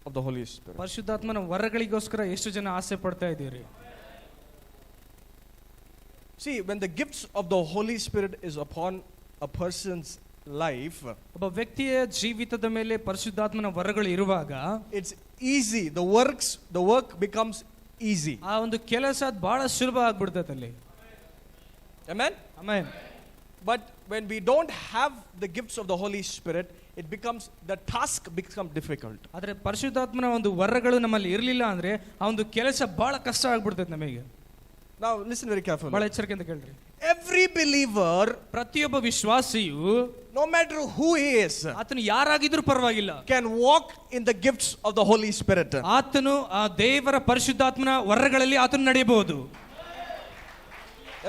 of the Holy Spirit? ಪರಿಶುದ್ಧಾತ್ಮನ ವರಗಳಿಗೋಸ್ಕರ ಎಷ್ಟು ಜನ ಆಸೆ ಪಡ್ತಾ ಇದ್ದೀರಿ? See, when the gifts of the Holy Spirit is upon a person's life, ಒಬ್ಬ ವ್ಯಕ್ತಿಯ ಜೀವಿತದ ಮೇಲೆ ಪರಿಶುದ್ಧಾತ್ಮನ ವರಗಳು ಇರುವಾಗ it's easy. The work becomes easy. ಆ ಒಂದು ಕೆಲಸ ಬಹಳ ಸುಲಭ ಆಗ್ಬಿಡ್ತದೆ ಅಲ್ಲಿ. Amen? Amen. But when we don't have the gifts of the Holy Spirit, the task becomes difficult. ಆದರೆ ಪರಿಶುದ್ಧಾತ್ಮನ ಒಂದು ವರಗಳು ನಮ್ಮಲ್ಲಿ ಇರಲಿಲ್ಲ ಅಂದ್ರೆ ಆ ಒಂದು ಕೆಲಸ ಬಹಳ ಕಷ್ಟ ಆಗ್ಬಿಡ್ತದೆ ನಮಗೆ. Now listen very carefully. ಬಹಳ ಎಚ್ಚರಿಕೆಯಿಂದ ಕೇಳ್ರಿ. Every believer, ಪ್ರತಿಯೊಬ್ಬ ವಿಶ್ವಾಸಿಯು, no matter who he is, ಆತನು ಯಾರಾಗಿದ್ರೂ ಪರವಾಗಿಲ್ಲ, can walk in the gifts of the Holy Spirit. ಆತನು ಆ ದೇವರ ಪರಿಶುದ್ಧಾತ್ಮನ ವರಗಳಲ್ಲಿ ಆತನು ನಡೆಯಬಹುದು.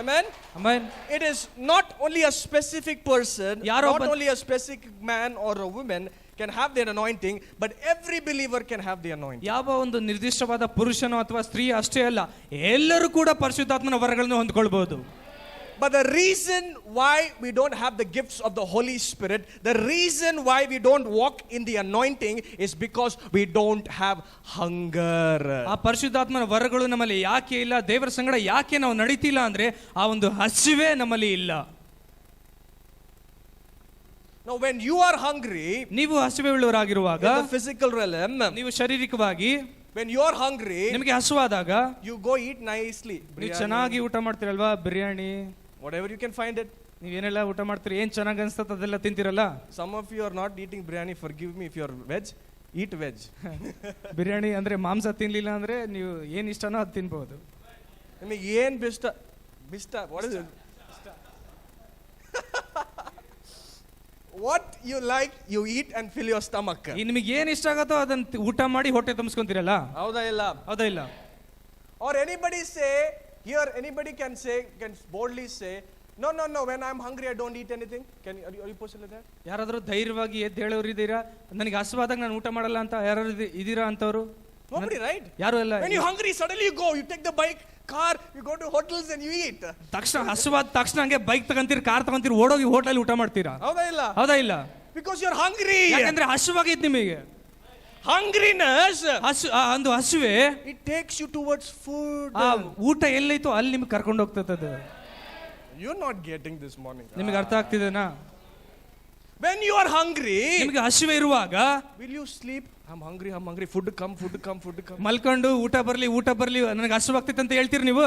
Amen? Amen. It is not only a specific person, not only a specific man or a woman can have their anointing, but every believer can have the anointing. ಯಾವ ಒಂದು ನಿರ್ದಿಷ್ಟವಾದ ಪುರುಷನೋ ಅಥವಾ ಸ್ತ್ರೀ ಅಷ್ಟೇ ಅಲ್ಲ, ಎಲ್ಲರೂ ಕೂಡ ಪರಿಶುದ್ಧಾತ್ಮನ ವರಗಳನ್ನು ಹೊಂದಿಕೊಳ್ಳಬಹುದು. But the reason why we don't have the gifts of the Holy Spirit, the reason why we don't walk in the anointing is because we don't have hunger. ಆ ಪರಿಶುದ್ಧಾತ್ಮನ ವರಗಳು ನಮ್ಮಲ್ಲಿ ಯಾಕೆ ಇಲ್ಲ, ದೇವರ ಸಂಗಡ ಯಾಕೆ ನಾವು ನಡೀತಿಲ್ಲ ಅಂದ್ರೆ ಆ ಒಂದು ಹಸಿವೆ ನಮ್ಮಲ್ಲಿ ಇಲ್ಲ. Now when you are hungry, ನೀವು ಹಸಿವೆ ಉಳ್ಳವರಾಗಿರುವಾಗ, in the physical realm, ನೀವು ಶಾರೀರಿಕವಾಗಿ when you are hungry, ನಿಮಗೆ ಹಸುವಾದಾಗ you go eat nicely. ನೀವು ಚೆನ್ನಾಗಿ ಊಟ ಮಾಡ್ತೀರಲ್ವಾ, biryani, whatever you can find it. ನೀವೇನೆಲ್ಲ ಊಟ ಮಾಡ್ತೀರಿ, ಏನ್ ಚೆನ್ನಾಗಿ ಅನ್ಸ್ತದೆ ಅದೆಲ್ಲ ತಿಂತೀರಲ್ಲ. Some of you are not eating biryani, forgive me if you are veg, eat veg. Biryani ಅಂದ್ರೆ ಮಾಂಸ ತಿನ್ಲಿಲ್ಲ ಅಂದ್ರೆ ನೀವು ಏನ್ ಇಷ್ಟನೋ ಅದು ತಿನ್ಬಹುದು. ನಿಮಗೆ ಏನ್ ಬಿಷ್ಟ what is it? What you like, you eat and fill your stomach. ನಿಮಗೆ ಏನ್ ಇಷ್ಟ ಆಗತ್ತೋ ಅದನ್ನ ಊಟ ಮಾಡಿ ಹೊಟ್ಟೆ ತುಂಬಿಸ್ಕೊಂತೀರಲ್ಲ, ಹೌದಾ ಇಲ್ಲ? ಹೌದಾ ಇಲ್ಲ? Or anybody say here, anybody can boldly say, no, when I'm hungry I don't eat anything. Are you possible like that? ಯಾರಾದ್ರೂ ಧೈರ್ಯವಾಗಿ ಎದ್ದು ಹೇಳೋರು ಇದ್ದೀರಾ, ನನಗೆ ಹಸುವಾದಾಗ ನಾನು ಊಟ ಮಾಡಲ್ಲ ಅಂತ ಯಾರು ಇದೀರಾ ಅಂತವ್ರು? Nobody, right? ಯಾರು ಇಲ್ಲ. When you're hungry, suddenly you go, you take the bike, car, you go to hotels and you eat. ತಕ್ಷಣ ಹಸುವಾದ ತಕ್ಷಣ ಹಂಗೆ ಬೈಕ್ ತಗೊಂತೀರಿ, ಕಾರ್ ತಗೊಂತೀರಿ, ಓಡೋಗಿ ಹೋಟೆಲ್ ಊಟ ಮಾಡ್ತೀರಾ? ಹೌದಾ ಇಲ್ಲ? ಹೌದಾ ಇಲ್ಲ? Because you're hungry. ಯಾಕಂದ್ರೆ ಹಸುವಾಗಿದೆ ನಿಮಗೆ. Hungriness, ಒಂದು ಹಸುವೆ, it takes you towards food. ಆ ಊಟ ಎಲ್ಲೈತೋ ಅಲ್ಲಿ ನಿಮ್ಗೆ ಕರ್ಕೊಂಡು ಹೋಗ್ತದೆ. You're not getting this morning. ನಿಮಗೆ ಅರ್ಥ ಆಗ್ತಿದೆನಾ? When you are hungry, ನಿಮಗೆ ಹಸಿವೆ ಇರುವಾಗ will you sleep? I'm hungry. Food come. ಮಲ್ಕೊಂಡು ಊಟ ಬರ್ಲಿ ನನಗೆ ಹಸುವಾಗ್ತಿತ್ತು ಅಂತ ಹೇಳ್ತೀರಿ ನೀವು.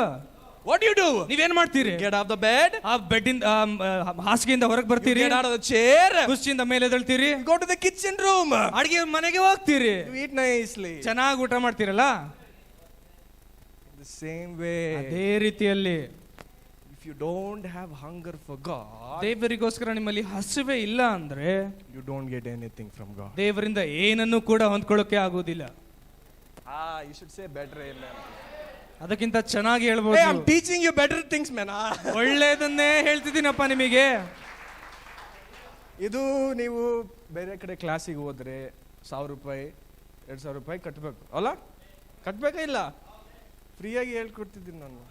What do you do? ನೀವೇನ್ ಮಾಡ್ತೀರಿ? Get off the bed. ಆ ಬೆಡ್ಡಿಂದ ಹಾಸಿಗೆಯಿಂದ ಹೊರಗೆ ಬರ್ತೀರಿ. Get out of the chair. ಕುರ್ಚಿಯಿಂದ ಮೇಲೆ ಎದ್ದೇಳ್ತೀರಿ. Go to the kitchen room. ಅಡಿಗೆ ಮನೆಗೆ ಹೋಗ್ತೀರಿ. You eat nicely. ಚೆನ್ನಾಗಿ ಊಟ ಮಾಡ್ತೀರಲ್ಲ. The same way. ಅದೇ ರೀತಿಯಲ್ಲಿ if you don't have hunger for God, ದೇವರಿಗೋಸ್ಕರ ನಿಮ್ಮಲ್ಲಿ ಹಸಿವೆ ಇಲ್ಲ ಅಂದ್ರೆ you don't get anything from God. ದೇವರಿಂದ ಏನನ್ನೂ ಕೂಡ ಹೊಂದ್ಕೊಳ್ಳೋಕೆ ಆಗೋದಿಲ್ಲ. You should say better amen. ಅದಕ್ಕಿಂತ ಚೆನ್ನಾಗಿ ಹೇಳ್ಬೋದು. Hey, I'm teaching you better things, man. ಒಳ್ಳೆಯದನ್ನೇ ಹೇಳ್ತಿದ್ದೀನಪ್ಪ ನಿಮಗೆ. ಇದು ನೀವು ಬೇರೆ ಕಡೆ ಕ್ಲಾಸಿಗೆ ಹೋದ್ರೆ 1,000 ರೂಪಾಯಿ 2,000 ರೂಪಾಯಿ ಕಟ್ಟಬೇಕು ಅಲ್ಲ? ಕಟ್ಟಬೇಕಾ ಇಲ್ಲ? ಫ್ರೀಯಾಗಿ ಹೇಳ್ಕೊಡ್ತಿದ್ದೀನಿ ನಾನು,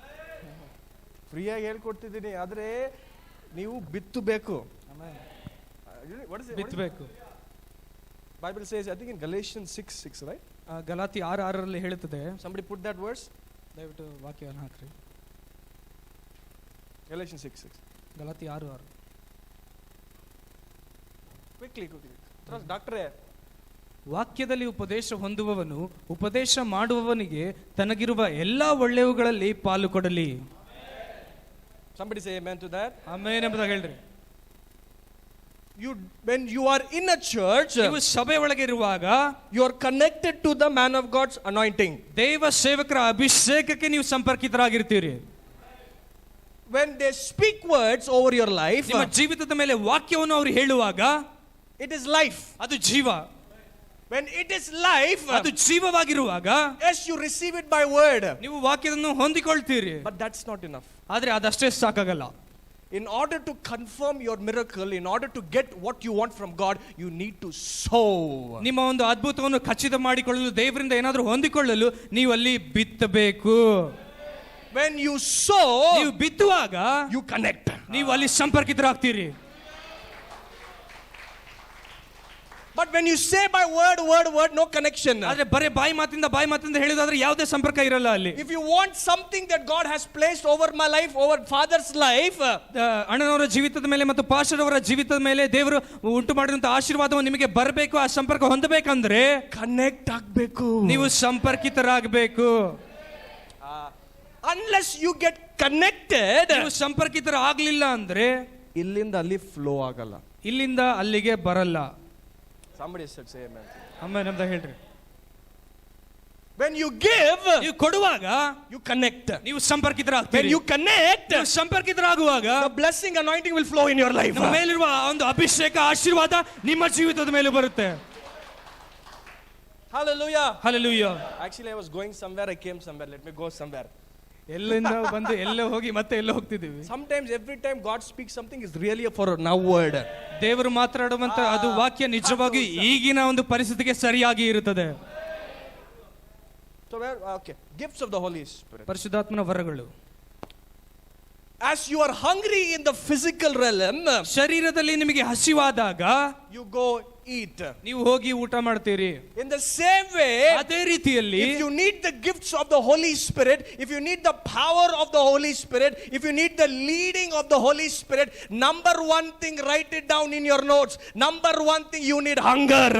ಫ್ರೀಯಾಗಿ ಹೇಳ್ಕೊಡ್ತಿದ್ದೀನಿ. ಆದರೆ ನೀವು ಬಿತ್ತಬೇಕು. ಬಿತ್ತಬೇಕು. Bible says, I think in Galatians 6:6, right? Galatians 6:6 ಹೇಳುತ್ತದೆ. Somebody put that verse. ದಯವಿಟ್ಟು ವಾಕ್ಯವನ್ನು ಹಾಕ್ರಿ. Galatians 6:6. ಗಲಾತಿ 6:6. Quickly. ಡಾಕ್ಟರೇ, ವಾಕ್ಯದಲ್ಲಿ ಉಪದೇಶ ಹೊಂದುವವನು ಉಪದೇಶ ಮಾಡುವವನಿಗೆ ತನಗಿರುವ ಎಲ್ಲಾ ಒಳ್ಳೆಯವುಗಳಲ್ಲಿ ಪಾಲು ಕೊಡಲಿ. Somebody say amen to that. Amen ಎಂಬುದಾಗಿ ಹೇಳ್ರಿ. When you are in a church, ನೀವು ಸಭೆ ಒಳಗೆ ಇರುವಾಗ you are connected to the man of God's anointing. ದೇವ ಸೇವಕರ ಅಭಿಷೇಕಕ್ಕೆ ನೀವು ಸಂಪರ್ಕಿತರಾಗಿರ್ತೀರಿ. When they speak words over your life, ನಿಮ್ಮ ಜೀವಿತದ ಮೇಲೆ ವಾಕ್ಯವನ್ನು ಅವರು ಹೇಳುವಾಗ it is life. ಅದು ಜೀವ. When it is life, ಅದು ಜೀವವಾಗಿರುವಾಗ yes, you receive it by word. ನೀವು ವಾಕ್ಯವನ್ನು ಹೊಂದಿಕೊಳ್ತೀರಿ. But that's not enough. ಆದ್ರೆ ಅದಷ್ಟೇ ಸಾಕಾಗಲ್ಲ. In order to confirm your miracle, in order to get what you want from God, you need to sow. ನಿಮ್ಮ ಒಂದು ಅದ್ಭುತವನ್ನು ಖಚಿತ ಮಾಡಿಕೊಳ್ಳಲು, ದೇವರಿಂದ ಏನಾದರೂ ಹೊಂದಿಕೊಳ್ಳಲು ನೀವು ಅಲ್ಲಿ ಬಿತ್ತಬೇಕು. When you sow, ನೀವು ಬಿತ್ತುವಾಗ you connect. ನೀವು ಅಲ್ಲಿ ಸಂಪರ್ಕಿತರಾಗ್ತೀರಿ. But when you say by word, no connection. ಆದ್ರೆ ಬರೇ ಬಾಯಿ ಮಾತಿಂದ ಹೇಳಿದಾದ್ರೆ ಯಾವುದೇ ಸಂಪರ್ಕ ಇರಲ್ಲ ಅಲ್ಲಿ. If you want something that God has placed over my life, over father's life, ಅಣ್ಣನವರ ಜೀವಿತದ ಮೇಲೆ ಮತ್ತು ಪಾಸ್ಟರ್ ಅವರ ಜೀವಿತದ ಮೇಲೆ ದೇವರು ಉಂಟು ಮಾಡಿದಂತ ಆಶೀರ್ವಾದವನ್ನು ನಿಮಗೆ ಬರಬೇಕು, ಆ ಸಂಪರ್ಕ ಹೊಂದಬೇಕಂದ್ರೆ ಕನೆಕ್ಟ್ ಆಗಬೇಕು, ನೀವು ಸಂಪರ್ಕಿತರಾಗಬೇಕು. Unless you get connected, ನೀವು ಸಂಪರ್ಕಿತರಾಗಲಿಲ್ಲ ಅಂದ್ರೆ ಇಲ್ಲಿಂದ ಅಲ್ಲಿ ಫ್ಲೋ ಆಗಲ್ಲ, ಇಲ್ಲಿಂದ ಅಲ್ಲಿಗೆ ಬರಲ್ಲ. Somebody said say amen. Amen ಅಂತ ಹೇಳ್ರಿ. When you give, ನೀವು ಕೊಡುವಾಗ you connect. ನೀವು ಸಂಪರ್ಕಿತರಾಗ್ತೀರಿ. When you connect, ನೀವು ಸಂಪರ್ಕಿತರಾಗುವಾಗ the blessing, anointing will flow in your life. ನಿಮ್ಮ ಮೇಲಿರುವ ಒಂದು ಅಭಿಷೇಕ, ಆಶೀರ್ವಾದ ನಿಮ್ಮ ಜೀವಿತದ ಮೇಲೆ ಬರುತ್ತೆ. Hallelujah. Hallelujah. Actually, I was going somewhere, I came somewhere. Let me go somewhere. ಎಲ್ಲಿಂದ ಬಂದು ಎಲ್ಲೋ ಹೋಗಿ ಮತ್ತೆ ಎಲ್ಲೋ ಹೋಗ್ತಿದ್ದೀವಿ. Sometimes, every time God speaks something is really for a now word. ದೇವರು ಮಾತನಾಡುವಂತ ಅದು ವಾಕ್ಯ ನಿಜವಾಗಿ ಈಗಿನ ಒಂದು ಪರಿಸ್ಥಿತಿಗೆ ಸರಿಯಾಗಿ ಇರುತ್ತದೆ. So where? Okay. Gifts of the Holy Spirit. ಪರಿಶುದ್ಧಾತ್ಮನ ವರಗಳು. As you are hungry in the physical realm, ಶರೀರದಲ್ಲಿ ನಿಮಗೆ ಹಸಿವಾದಾಗ you go eat. ನೀವು ಹೋಗಿ ಊಟ ಮಾಡ್ತೀರಿ. In the same way, ಅದೇ ರೀತಿಯಲ್ಲಿ if you need the gifts of the Holy Spirit, if you need the power of the Holy Spirit, if you need the leading of the Holy Spirit, number one thing, write it down in your notes. Number one thing, you need hunger.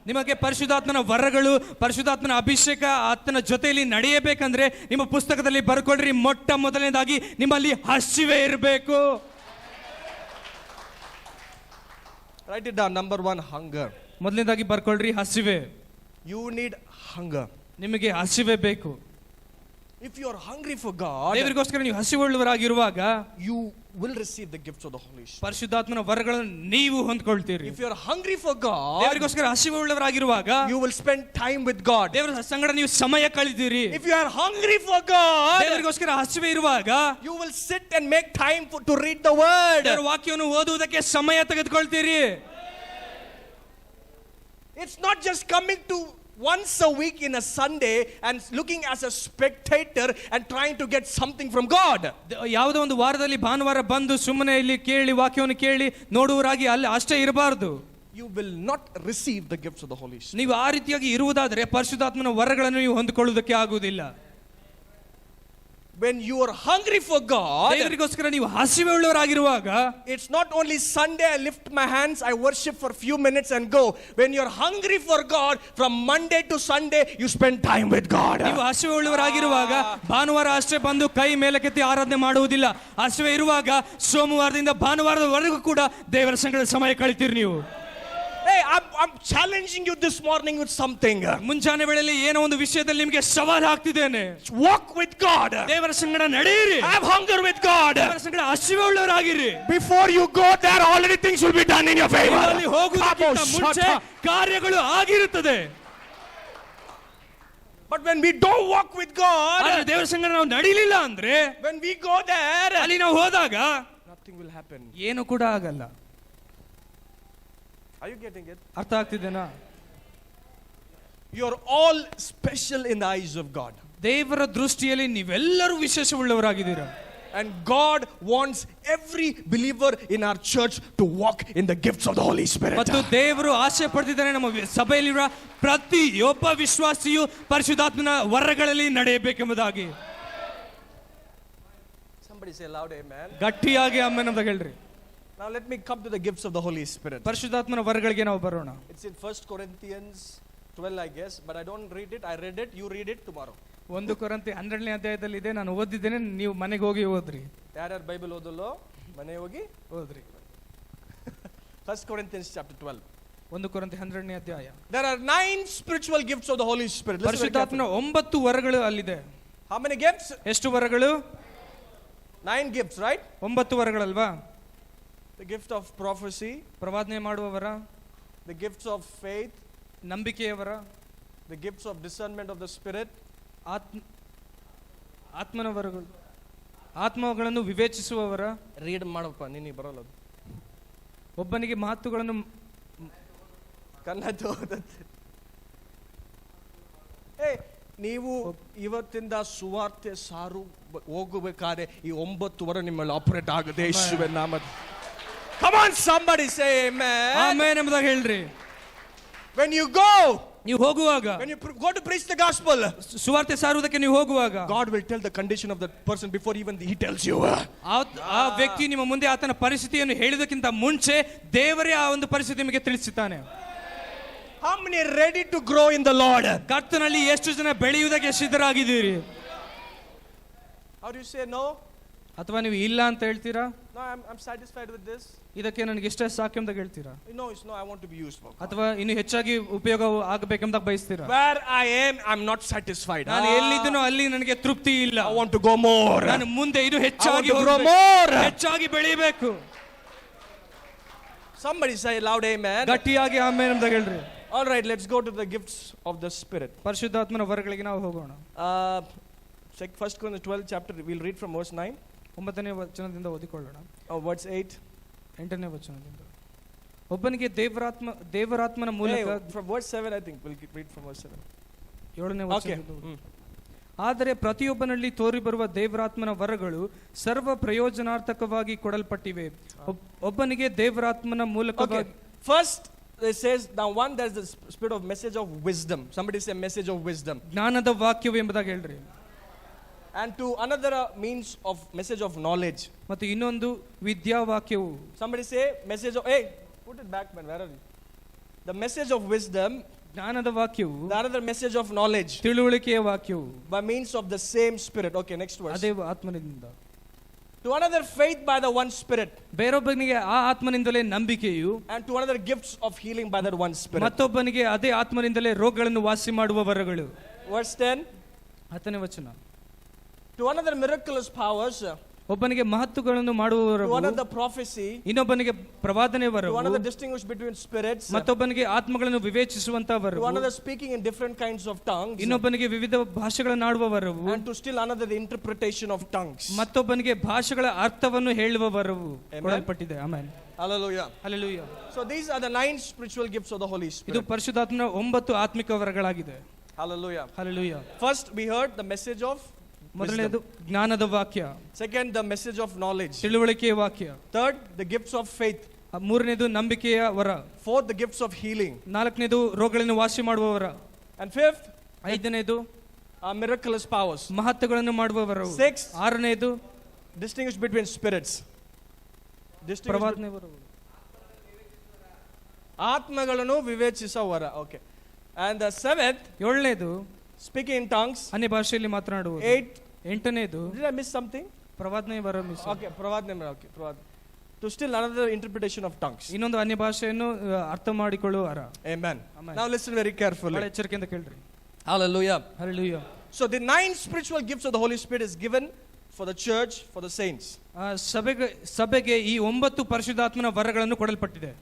ನಿಮಗೆ ಪರಿಶುದ್ಧಾತ್ಮನ ವರಗಳು, ಪರಿಶುದ್ಧಾತ್ಮನ ಅಭಿಷೇಕ ಆತನ ಜೊತೆಯಲ್ಲಿ ನಡೆಯಬೇಕಂದ್ರೆ ನಿಮ್ಮ ಪುಸ್ತಕದಲ್ಲಿ ಬರ್ಕೊಳ್ರಿ. ಮೊಟ್ಟ ಮೊದಲನೇದಾಗಿ ನಿಮ್ಮಲ್ಲಿ ಹಸಿವೆ ಇರಬೇಕು. Write it down. Number one, hunger. ಮೊದಲನೇದಾಗಿ ಬರ್ಕೊಳ್ರಿ ಹಸಿವೆ. You need hunger. ನಿಮಗೆ ಹಸಿವೆ ಬೇಕು. If you are hungry for God, ದೇವರಿಗೋಸ್ಕರ ನೀವು ಹಸಿವುಳ್ಳವರಾಗಿರುವಾಗ you will receive the gifts of the Holy Spirit. ಪರಿಶುದ್ಧಾತ್ಮನ ವರಗಳನ್ನು ನೀವು ಹೊಂದ್ಕೊಳ್ತೀರಿ. If you are hungry for God, ದೇವರಿಗೋಸ್ಕರ ಹಸಿವುಳ್ಳವರಾಗಿರುವಾಗ you will spend time with God. ದೇವರ ಸಂಗಡ ನೀವು ಸಮಯ ಕಳೆದಿರಿ. If you are hungry for God, ದೇವರಿಗೋಸ್ಕರ ಹಸಿವೆ ಇರುವಾಗ you will sit and make time to read the word. ದೇವರ ವಾಕ್ಯವನ್ನು ಓದುವುದಕ್ಕೆ ಸಮಯ ತೆಗೆದುಕೊಳ್ತೀರಿ. It's not just coming to once a week in a Sunday and looking as a spectator and trying to get something from God. ಯಾವುದೋ ಒಂದು ವಾರದಲ್ಲಿ ಭಾನುವಾರ ಬಂದು ಸುಮ್ಮನೆ ಇಲ್ಲಿ ಕೇಳಿ ವಾಕ್ಯವನ್ನು ಕೇಳಿ ನೋಡುವರಾಗಿ ಅಲ್ಲಿ ಅಷ್ಟೇ ಇರಬಾರದು. You will not receive the gifts of the Holy Spirit. ನೀವು ಆ ರೀತಿಯಾಗಿ ಇರುವುದಾದರೆ ಪರಿಶುದ್ಧಾತ್ಮನ ವರಗಳನ್ನು ನೀವು ಹೊಂದಿಕೊಳ್ಳುವುದಕ್ಕೆ ಆಗುವುದಿಲ್ಲ. When you are hungry for God, ದೇವರಿಗೋಸ್ಕರ ನೀವು ಹಸಿವೆ ಉಳ್ಳವರಾಗಿರುವಾಗ, it's not only Sunday I lift my hands, I worship for few minutes and go. When you are hungry for God, from Monday to Sunday you spend time with God. ನೀವು ಹಸಿವೆ ಉಳ್ಳವರಾಗಿರುವಾಗ ಭಾನುವಾರ ಅಷ್ಟೇ ಬಂದು ಕೈ ಮೇಲಕ್ಕೆತ್ತಿ ಆರಾಧನೆ ಮಾಡುವುದಿಲ್ಲ. ಹಸಿವೆ ಇರುವಾಗ ಸೋಮವಾರದಿಂದ ಭಾನುವಾರದವರೆಗೂ ಕೂಡ ದೇವರ ಸಂಗಡ ಸಮಯ ಕಳಿತೀರಿ ನೀವು. Hey, I'm challenging you this morning with something. ಮುಂಜಾನೆ ವೇಳೆಯಲ್ಲಿ ಏನೋ ಒಂದು ವಿಷಯದಲ್ಲಿ ನಿಮಗೆ ಸವಾಲು ಹಾಕ್ತಿದ್ದೇನೆ. Walk with God. ದೇವರ ಸಂಗಡ ನಡೆಯಿರಿ. Have hunger with God. ದೇವರ ಸಂಗಡ ಹಸಿವೆ ಉಳ್ಳವರಾಗಿರಿ. Before you go there, already things will be done in your favor. ಅಲ್ಲಿ ಹೋಗುವುದಕ್ಕಿಂತ ಮುಂಚೆ ಕಾರ್ಯಗಳು ಆಗಿರುತ್ತದೆ. But when we don't walk with God, ಆದರೆ ದೇವರ ಸಂಗಡ ನಾವು ನಡೆಯಲಿಲ್ಲ ಅಂದ್ರೆ, when we go there, ಅಲ್ಲಿ ನಾವು ಹೋದಾಗ nothing will happen. ಏನು ಕೂಡ ಆಗಲ್ಲ. Are you getting it? ಅರ್ಥ ಆಗ್ತಿದೆನಾ? You are all special in the eyes of God. ದೇವರ ದೃಷ್ಟಿಯಲ್ಲಿ ನೀವೆಲ್ಲರೂ ವಿಶೇಷವುಳ್ಳವರಾಗಿದ್ದೀರಾ. And God wants every believer in our church to walk in the gifts of the Holy Spirit. ಮತ್ತು ದೇವರು ಆಸೆ ಪಡ್ತಿದ್ದಾನೆ ನಮ್ಮ ಸಭೆಯಲ್ಲಿರುವ ಪ್ರತಿಯೊಬ್ಬ ವಿಶ್ವಾಸಿಯು ಪರಿಶುದ್ಧಾತ್ಮನ ವರಗಳಲ್ಲಿ ನಡೆಯಬೇಕೆಂಬುದಾಗಿ. Somebody say loud amen. ಗಟ್ಟಿಯಾಗಿ ಆಮೆನ್ ಅಂತ ಹೇಳ್ರಿ. Now let me come to the gifts of the Holy Spirit. ಪರಿಶುದ್ಧಾತ್ಮನ ವರಗಳಿಗೆ ನಾವು ಬರೋಣ. It's in 1 Corinthians 12 I guess, but I don't read it. I read it. You read it tomorrow. 1 ಕೊರಿಂಥಿ 12ನೇ ಅಧ್ಯಾಯದಲ್ಲಿ ಇದೆ. ನಾನು ಓದಿದ್ದೇನೆ, ನೀವು ಮನೆಗೆ ಹೋಗಿ ಓದ್ರಿ. ಯಾರ್ಯಾರು ಬೈಬಲ್ ಓದಲ್ಲೋ ಮನೆ ಹೋಗಿ ಓದ್ರಿ. 1 Corinthians chapter 12. 1 ಕೊರಿಂಥಿ 12ನೇ ಅಧ್ಯಾಯ. There are 9 spiritual gifts of the Holy Spirit. ಪರಿಶುದ್ಧಾತ್ಮನ 9 ವರಗಳು ಅಲ್ಲಿದೆ. How many gifts? ಎಷ್ಟು ವರಗಳು? 9 gifts, right? 9 ವರಗಳಲ್ವಾ? The gift of prophecy, ಪ್ರವಾದನೆ ಮಾಡುವ ವರ, the gifts of faith, ನಂಬಿಕೆಯ ವರ, the gifts of discernment of the spirit, ಆತ್ಮನ ವರಗಳು, ಆತ್ಮಗಳನ್ನು ವಿವೇಚಿಸುವ ವರ. ರೀಡ್ ಮಾಡಪ್ಪ, ನೀನು ಬರೋಲ್ಲ. ಒಬ್ಬನಿಗೆ ಮಾತುಗಳನ್ನು ಕನ್ನಡ. ನೀವು ಇವತ್ತಿಂದ ಸುವಾರ್ತೆ ಸಾರು ಹೋಗಬೇಕಾದ್ರೆ ಈ 9 ವರ ನಿಮ್ಮಲ್ಲಿ ಆಪರೇಟ್ ಆಗದೆ ಯೇಸುವಿನ ನಾಮದಲ್ಲಿ. Come on, somebody say amen. Amen ಎಂಬುದಾಗಿ ಹೇಳ್ರಿ. When you go, ನೀವು ಹೋಗುವಾಗ, when you go to preach the gospel, ಸುವಾರ್ತೆ ಸಾರುವುದಕ್ಕೆ ನೀವು ಹೋಗುವಾಗ, God will tell the condition of that person before even he tells you. ಆ ವ್ಯಕ್ತಿ ನಿಮ್ಮ ಮುಂದೆ ಆತನ ಪರಿಸ್ಥಿತಿಯನ್ನು ಹೇಳುವುದಕ್ಕಿಂತ ಮುಂಚೆ ದೇವರೇ ಆ ಒಂದು ಪರಿಸ್ಥಿತಿ ನಿಮಗೆ ತಿಳಿಸುತ್ತಾನೆ. How many are ready to grow in the Lord? ಕರ್ತನಲ್ಲಿ ಎಷ್ಟು ಜನ ಬೆಳೆಯುವುದಕ್ಕೆ ಸಿದ್ಧರಾಗಿದ್ದೀರಿ? How do you say no? ಅಥವಾ ನೀವು ಇಲ್ಲ ಅಂತ ಹೇಳ್ತೀರಾ? No, I'm satisfied with this. ಇದಕ್ಕೆ ನನಗೆ ಇಷ್ಟೇ ಸಾಕು ಅಂತ ಹೇಳ್ತೀರಾ? No, it's no, I want to be used for God. ಅಥವಾ ಇನ್ನು ಹೆಚ್ಚಾಗಿ ಉಪಯೋಗ ಆಗಬೇಕೆಂತ ಬಯಸ್ತೀರಾ? Where I am, I'm not satisfied. ನಾನು ಎಲ್ಲಿದ್ದೀನೋ ಅಲ್ಲಿ ನನಗೆ ತೃಪ್ತಿ ಇಲ್ಲ. I want to go more. ನಾನು ಮುಂದೆ ಇದು ಹೆಚ್ಚಾಗಿ grow more. ಹೆಚ್ಚಾಗಿ ಬೆಳೆಯಬೇಕು. Somebody say loud amen. ಗಟ್ಟಿಯಾಗಿ ಆಮೆನ್ ಅಂತ ಹೇಳ್ರಿ. All right, let's go to the gifts of the Spirit. ಪರಿಶುದ್ಧಾತ್ಮನ ವರಗಳಿಗೆ ನಾವು ಹೋಗೋಣ. Check 1 Corinthians 12 chapter. We'll read from verse 9. 9ನೇ ವಚನದಿಂದ ಓದಿಕೊಳ್ಳೋಣ. Verse 8. 8ನೇ ವಚನದಿಂದ. ಒಬ್ಬನಿಗೆ ದೇವರಾತ್ಮನ ಮೂಲಕ. From verse 7 I think we'll read from verse 7. 7ನೇ ವಚನದಿಂದ. ಆದರೆ ಪ್ರತಿಯೊಬ್ಬನಲ್ಲಿ ತೋರಿಬರುವ ದೇವರಾತ್ಮನ ವರಗಳು ಸರ್ವ ಪ್ರಯೋಜನಾರ್ಥಕವಾಗಿ ಕೊಡಲ್ಪಟ್ಟಿವೆ. ಒಬ್ಬನಿಗೆ ದೇವರಾತ್ಮನ ಮೂಲಕವಾಗಿ. First it says, now one, there's the spirit of message of wisdom. Somebody say message of wisdom. ಜ್ಞಾನದ ವಾಕ್ಯವು ಎಂಬುದಾಗಿ ಹೇಳ್ರಿ. And to another means of message of knowledge. ಮತ್ತು ಇನ್ನೊಂದು ವಿದ್ಯಾ ವಾಕ್ಯವು. Somebody say message of, hey, put it back man, where are you? The message of wisdom. ಜ್ಞಾನದ ವಾಕ್ಯವು. The another message of knowledge. ತಿಳುವಳಿಕೆಯ ವಾಕ್ಯವು. By means of the same spirit. Okay, next verse. ಅದೇ ಆತ್ಮನಿಂದ. To another faith by the one spirit. ಬೇರೊಬ್ಬನಿಗೆ ಆ ಆತ್ಮನಿಂದಲೇ ನಂಬಿಕೆಯು. And to another gifts of healing by that one spirit. ಮತ್ತೊಬ್ಬನಿಗೆ ಅದೇ ಆತ್ಮನಿಂದಲೇ ರೋಗಗಳನ್ನು ವಾಸಿ ಮಾಡುವ ವರಗಳು. Verse 10. 10ನೇ ವಚನ. To another miraculous powers. ಒಬ್ಬನಿಗೆ ಮಹತ್ತುಗಳನ್ನು ಮಾಡುವವರು. To another prophecy. ಇನ್ನೊಬ್ಬನಿಗೆ ಪ್ರವಾದನೆ ವರವು. To another distinguish between spirits. ಮತ್ತೊಬ್ಬನಿಗೆ ಆತ್ಮಗಳನ್ನು ವಿವೇಚಿಸುವಂತ ವರವು. To another speaking in different kinds of tongues. ಇನ್ನೊಬ್ಬನಿಗೆ ವಿವಿಧ ಭಾಷೆಗಳನ್ನು ಆಡುವ ವರವು. And to still another the interpretation of tongues. ಮತ್ತೊಬ್ಬನಿಗೆ ಭಾಷೆಗಳ ಅರ್ಥವನ್ನು ಹೇಳುವ ವರವು ಕೊಡಲ್ಪಟ್ಟಿದೆ. Amen. Hallelujah. Hallelujah. So these are the 9 spiritual gifts of the Holy Spirit. ಇದು ಪರಿಶುದ್ಧಾತ್ಮನ 9 ಆತ್ಮಿಕ ವರಗಳಾಗಿದೆ. Hallelujah. Hallelujah. First we heard the message of ಮೊದಲನೇದು ಜ್ಞಾನದ ವಾಕ್ಯ. Second the message of knowledge. ತಿಳುವಳಿಕೆಯ ವಾಕ್ಯ. Third the gifts of faith. ಮೂರನೇದು ನಂಬಿಕೆಯ ವರ. Fourth the gifts of healing. ನಾಲ್ಕನೇದು ರೋಗಗಳನ್ನು ವಾಸಿ ಮಾಡುವ ವರ. And fifth ಐದನೇದು miraculous powers. ಮಹತ್ತುಗಳನ್ನು ಮಾಡುವ ವರವು. Sixth ಆರನೇದು distinguish between spirits. ಪ್ರವಾದನೆ ವರವು. ಆತ್ಮಗಳನ್ನು ವಿವೇಚಿಸುವ ವರ. Okay. And the seventh ಏಳನೇದು speaking in tongues. ಅನ್ಯ ಭಾಷೆಯಲ್ಲಿ ಮಾತನಾಡುವುದು. 8. ಎಂಟನೇದು Did I miss something? ಪ್ರವಾದನೆ ವರ miss. Okay, pravadne. Okay, pravadne. To still another interpretation of tongues. ಇನ್ನೊಂದು ಅನ್ಯ ಭಾಷೆಯನ್ನು ಅರ್ಥ ಮಾಡಿಕೊಳ್ಳುವ ವರ. Amen. Amen. Now listen very carefully. ಬಹಳ ಎಚ್ಚರಿಕೆಯಿಂದ ಕೇಳ್ರಿ. Hallelujah. Hallelujah. So the 9 spiritual gifts of the Holy Spirit is given for the church, for the saints. ಸಭೆಗೆ ಈ 9 ಪರಿಶುದ್ಧಾತ್ಮನ ವರಗಳನ್ನು ಕೊಡಲ್ಪಟ್ಟಿದೆ.